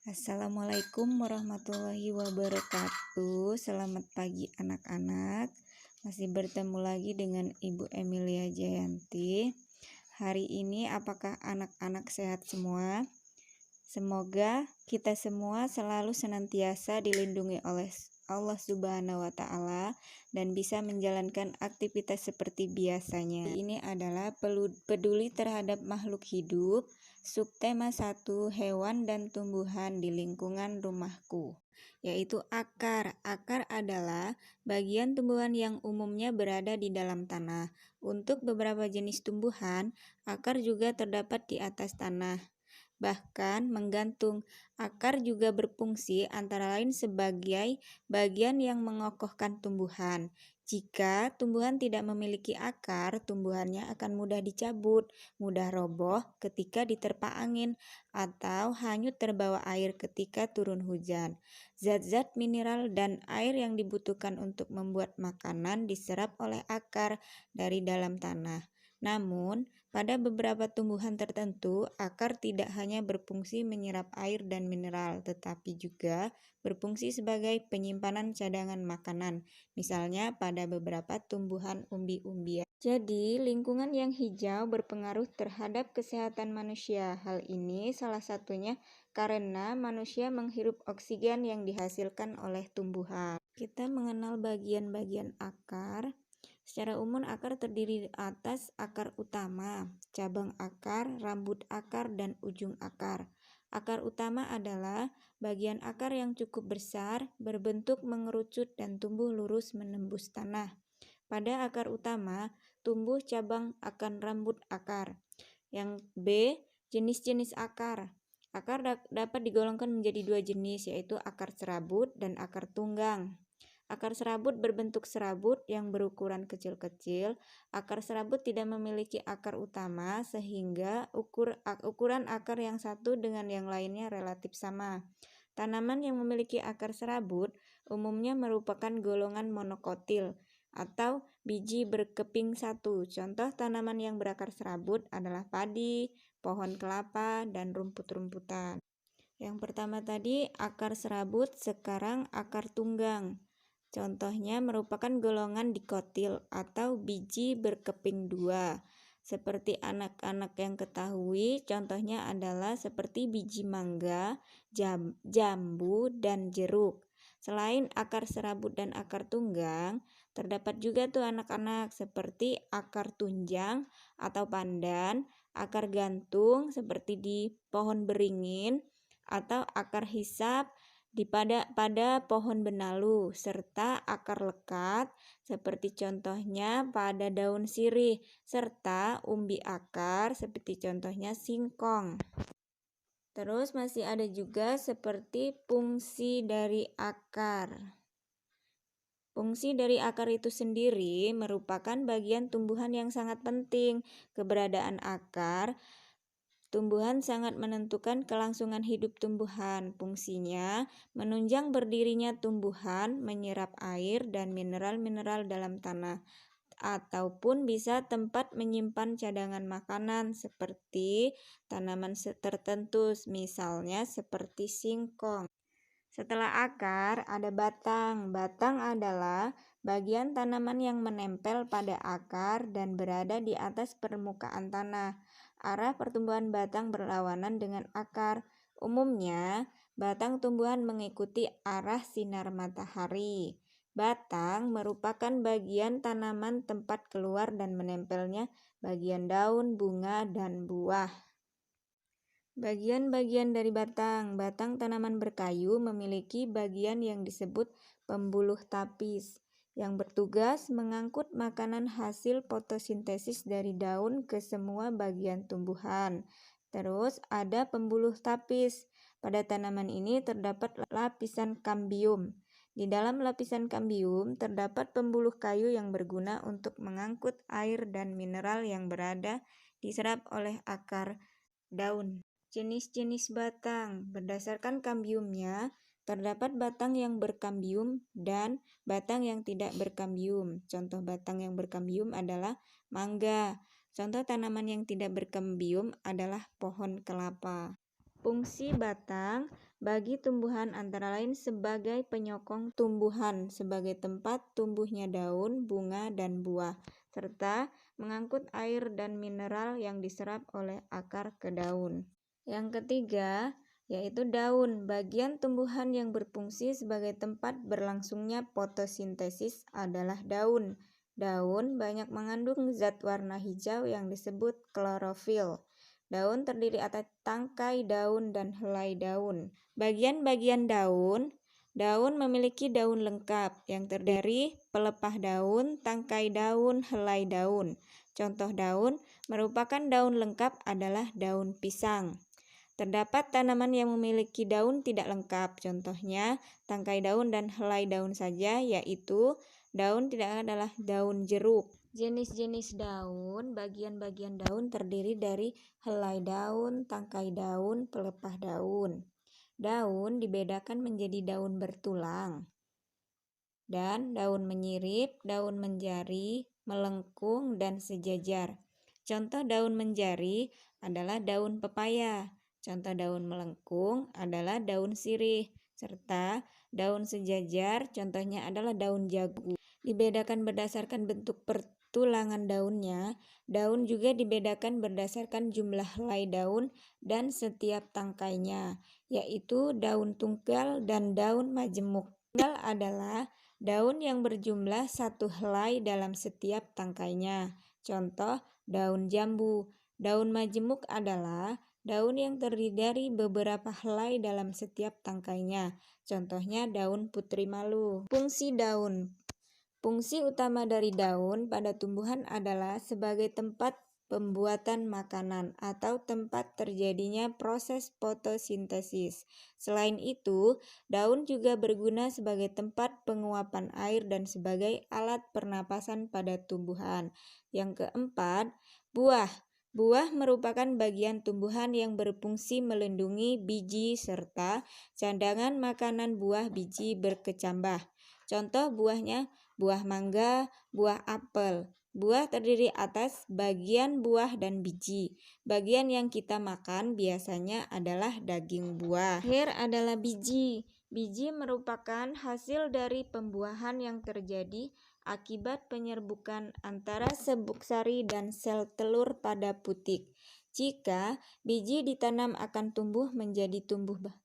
Assalamualaikum warahmatullahi wabarakatuh. Selamat pagi anak-anak. Masih bertemu lagi dengan Ibu Emilia Jayanti. Hari ini apakah anak-anak sehat semua? Semoga kita semua selalu senantiasa dilindungi oleh Allah Subhanahu wa Ta'ala dan bisa menjalankan aktivitas seperti biasanya. Ini adalah peduli terhadap makhluk hidup, subtema 1, hewan dan tumbuhan di lingkungan rumahku, yaitu akar. Akar adalah bagian tumbuhan yang umumnya berada di dalam tanah. Untuk beberapa jenis tumbuhan, akar juga terdapat di atas tanah. Bahkan menggantung. Akar juga berfungsi antara lain sebagai bagian yang mengokohkan tumbuhan. Jika tumbuhan tidak memiliki akar, tumbuhannya akan mudah dicabut, mudah roboh ketika diterpa angin, atau hanyut terbawa air ketika turun hujan. Zat-zat mineral dan air yang dibutuhkan untuk membuat makanan diserap oleh akar dari dalam tanah. Namun, pada beberapa tumbuhan tertentu, akar tidak hanya berfungsi menyerap air dan mineral, tetapi juga berfungsi sebagai penyimpanan cadangan makanan, misalnya pada beberapa tumbuhan umbi-umbian. Jadi, lingkungan yang hijau berpengaruh terhadap kesehatan manusia. Hal ini salah satunya karena manusia menghirup oksigen yang dihasilkan oleh tumbuhan. Kita mengenal bagian-bagian akar. Secara umum akar terdiri atas akar utama, cabang akar, rambut akar, dan ujung akar. Akar utama adalah bagian akar yang cukup besar, berbentuk mengerucut dan tumbuh lurus menembus tanah. Pada akar utama, tumbuh cabang akan rambut akar. Yang B, jenis-jenis akar. Akar dapat digolongkan menjadi dua jenis, yaitu akar serabut dan akar tunggang. Akar serabut berbentuk serabut yang berukuran kecil-kecil. Akar serabut tidak memiliki akar utama sehingga ukuran akar yang satu dengan yang lainnya relatif sama. Tanaman yang memiliki akar serabut umumnya merupakan golongan monokotil atau biji berkeping satu. Contoh tanaman yang berakar serabut adalah padi, pohon kelapa, dan rumput-rumputan. Yang pertama tadi akar serabut, sekarang akar tunggang. Contohnya merupakan golongan dikotil atau biji berkeping dua. Seperti anak-anak yang ketahui, contohnya adalah seperti biji mangga, jambu, dan jeruk. Selain akar serabut dan akar tunggang, terdapat juga tuh anak-anak seperti akar tunjang atau pandan, akar gantung seperti di pohon beringin, atau akar hisap pada pohon benalu, serta akar lekat seperti contohnya pada daun sirih, serta umbi akar seperti contohnya singkong. Terus masih ada juga seperti fungsi dari akar. Fungsi dari akar itu sendiri merupakan bagian tumbuhan yang sangat penting. Keberadaan akar tumbuhan sangat menentukan kelangsungan hidup tumbuhan. Fungsinya menunjang berdirinya tumbuhan, menyerap air dan mineral-mineral dalam tanah, ataupun bisa tempat menyimpan cadangan makanan seperti tanaman tertentu, misalnya seperti singkong. Setelah akar, ada batang. Batang adalah bagian tanaman yang menempel pada akar dan berada di atas permukaan tanah. Arah pertumbuhan batang berlawanan dengan akar. Umumnya, batang tumbuhan mengikuti arah sinar matahari. Batang merupakan bagian tanaman tempat keluar dan menempelnya bagian daun, bunga, dan buah. Bagian-bagian dari batang. Batang tanaman berkayu memiliki bagian yang disebut pembuluh tapis, yang bertugas mengangkut makanan hasil fotosintesis dari daun ke semua bagian tumbuhan. Terus ada pembuluh tapis. Pada tanaman ini terdapat lapisan kambium. Di dalam lapisan kambium terdapat pembuluh kayu yang berguna untuk mengangkut air dan mineral yang berada diserap oleh akar daun. Jenis-jenis batang. Berdasarkan kambiumnya, terdapat batang yang berkambium dan batang yang tidak berkambium. Contoh batang yang berkambium adalah mangga. Contoh tanaman yang tidak berkambium adalah pohon kelapa. Fungsi batang bagi tumbuhan antara lain sebagai penyokong tumbuhan, sebagai tempat tumbuhnya daun, bunga, dan buah, serta mengangkut air dan mineral yang diserap oleh akar ke daun. Yang ketiga, yaitu daun, bagian tumbuhan yang berfungsi sebagai tempat berlangsungnya fotosintesis adalah daun. Daun banyak mengandung zat warna hijau yang disebut klorofil. Daun terdiri atas tangkai daun dan helai daun. Bagian-bagian daun, daun memiliki daun lengkap yang terdiri pelepah daun, tangkai daun, helai daun. Contoh daun merupakan daun lengkap adalah daun pisang. Terdapat tanaman yang memiliki daun tidak lengkap, contohnya tangkai daun dan helai daun saja, yaitu daun tidak adalah daun jeruk. Jenis-jenis daun, bagian-bagian daun terdiri dari helai daun, tangkai daun, pelepah daun. Daun dibedakan menjadi daun bertulang dan daun menyirip, daun menjari, melengkung, dan sejajar. Contoh daun menjari adalah daun pepaya. Contoh daun melengkung adalah daun sirih, serta daun sejajar contohnya adalah daun jagung. Dibedakan berdasarkan bentuk pertulangan daunnya. Daun juga dibedakan berdasarkan jumlah helai daun dan setiap tangkainya, yaitu daun tunggal dan daun majemuk. Tunggal adalah daun yang berjumlah satu helai dalam setiap tangkainya. Contoh daun jambu. Daun majemuk adalah daun yang terdiri dari beberapa helai dalam setiap tangkainya. Contohnya daun putri malu. Fungsi daun. Fungsi utama dari daun pada tumbuhan adalah sebagai tempat pembuatan makanan atau tempat terjadinya proses fotosintesis. Selain itu, daun juga berguna sebagai tempat penguapan air dan sebagai alat pernapasan pada tumbuhan. Yang keempat, buah. Buah merupakan bagian tumbuhan yang berfungsi melindungi biji serta cadangan makanan buah biji berkecambah. Contoh buahnya buah mangga, buah apel. Buah terdiri atas bagian buah dan biji. Bagian yang kita makan biasanya adalah daging buah. Akhir adalah biji. Biji merupakan hasil dari pembuahan yang terjadi akibat penyerbukan antara serbuk sari dan sel telur pada putik. Jika biji ditanam akan tumbuh menjadi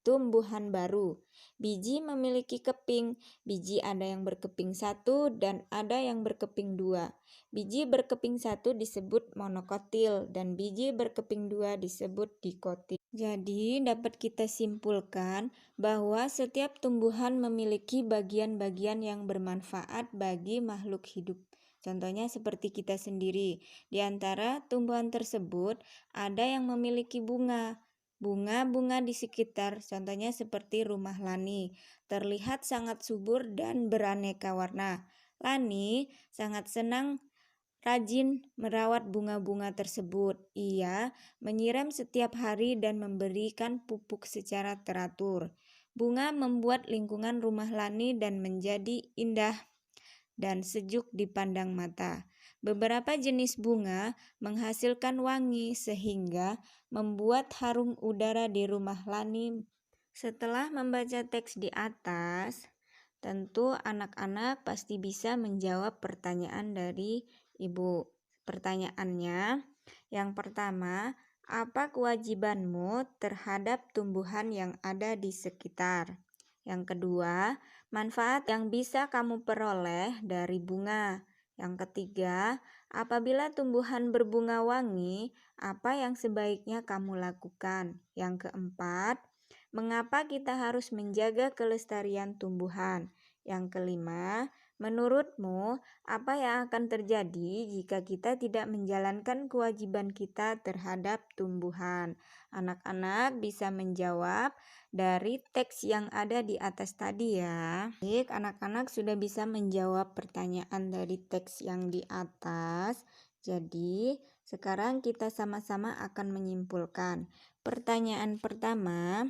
tumbuhan baru. Biji memiliki keping. Biji ada yang berkeping 1 dan ada yang berkeping 2. Biji berkeping 1 disebut monokotil dan biji berkeping 2 disebut dikotil. Jadi dapat kita simpulkan bahwa setiap tumbuhan memiliki bagian-bagian yang bermanfaat bagi makhluk hidup. Contohnya seperti kita sendiri. Di antara tumbuhan tersebut ada yang memiliki bunga. Bunga-bunga di sekitar, contohnya seperti rumah Lani, terlihat sangat subur dan beraneka warna. Lani sangat senang rajin merawat bunga-bunga tersebut. Ia menyiram setiap hari dan memberikan pupuk secara teratur. Bunga membuat lingkungan rumah Lani dan menjadi indah dan sejuk dipandang mata. Beberapa jenis bunga menghasilkan wangi sehingga membuat harum udara di rumah Lani. Setelah membaca teks di atas, tentu anak-anak pasti bisa menjawab pertanyaan dari Ibu. Pertanyaannya, yang pertama, apa kewajibanmu terhadap tumbuhan yang ada di sekitar? Yang kedua, manfaat yang bisa kamu peroleh dari bunga. Yang ketiga, apabila tumbuhan berbunga wangi, apa yang sebaiknya kamu lakukan? Yang keempat, mengapa kita harus menjaga kelestarian tumbuhan? Yang kelima, menurutmu apa yang akan terjadi jika kita tidak menjalankan kewajiban kita terhadap tumbuhan? Anak-anak bisa menjawab dari teks yang ada di atas tadi ya. Baik, anak-anak sudah bisa menjawab pertanyaan dari teks yang di atas. Jadi, sekarang kita sama-sama akan menyimpulkan. Pertanyaan pertama,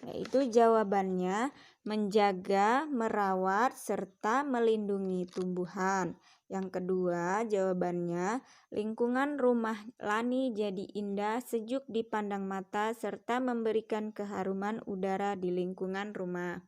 yaitu jawabannya menjaga, merawat, serta melindungi tumbuhan. Yang kedua, jawabannya, lingkungan rumah Lani jadi indah, sejuk dipandang mata, serta memberikan keharuman udara di lingkungan rumah.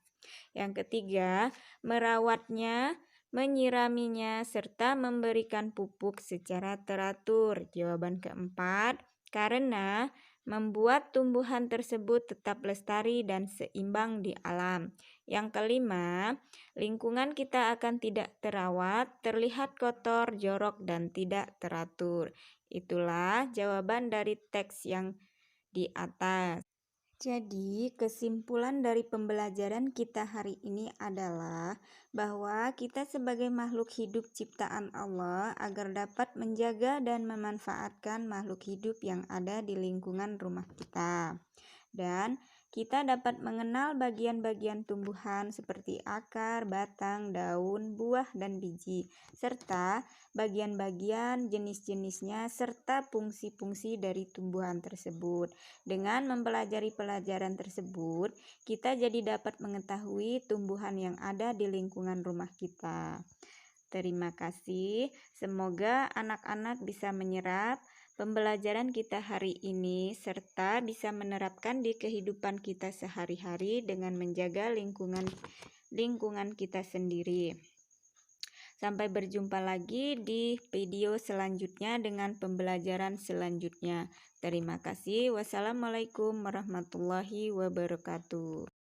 Yang ketiga, merawatnya, menyiraminya, serta memberikan pupuk secara teratur. Jawaban keempat, karena membuat tumbuhan tersebut tetap lestari dan seimbang di alam. Yang kelima, lingkungan kita akan tidak terawat, terlihat kotor, jorok, dan tidak teratur. Itulah jawaban dari teks yang di atas. Jadi, kesimpulan dari pembelajaran kita hari ini adalah bahwa kita sebagai makhluk hidup ciptaan Allah agar dapat menjaga dan memanfaatkan makhluk hidup yang ada di lingkungan rumah kita. Dan kita dapat mengenal bagian-bagian tumbuhan seperti akar, batang, daun, buah, dan biji, serta bagian-bagian jenis-jenisnya serta fungsi-fungsi dari tumbuhan tersebut. Dengan mempelajari pelajaran tersebut, kita jadi dapat mengetahui tumbuhan yang ada di lingkungan rumah kita. Terima kasih. Semoga anak-anak bisa menyerap pembelajaran kita hari ini serta bisa menerapkan di kehidupan kita sehari-hari dengan menjaga lingkungan kita sendiri. Sampai berjumpa lagi di video selanjutnya dengan pembelajaran selanjutnya. Terima kasih. Wassalamualaikum warahmatullahi wabarakatuh.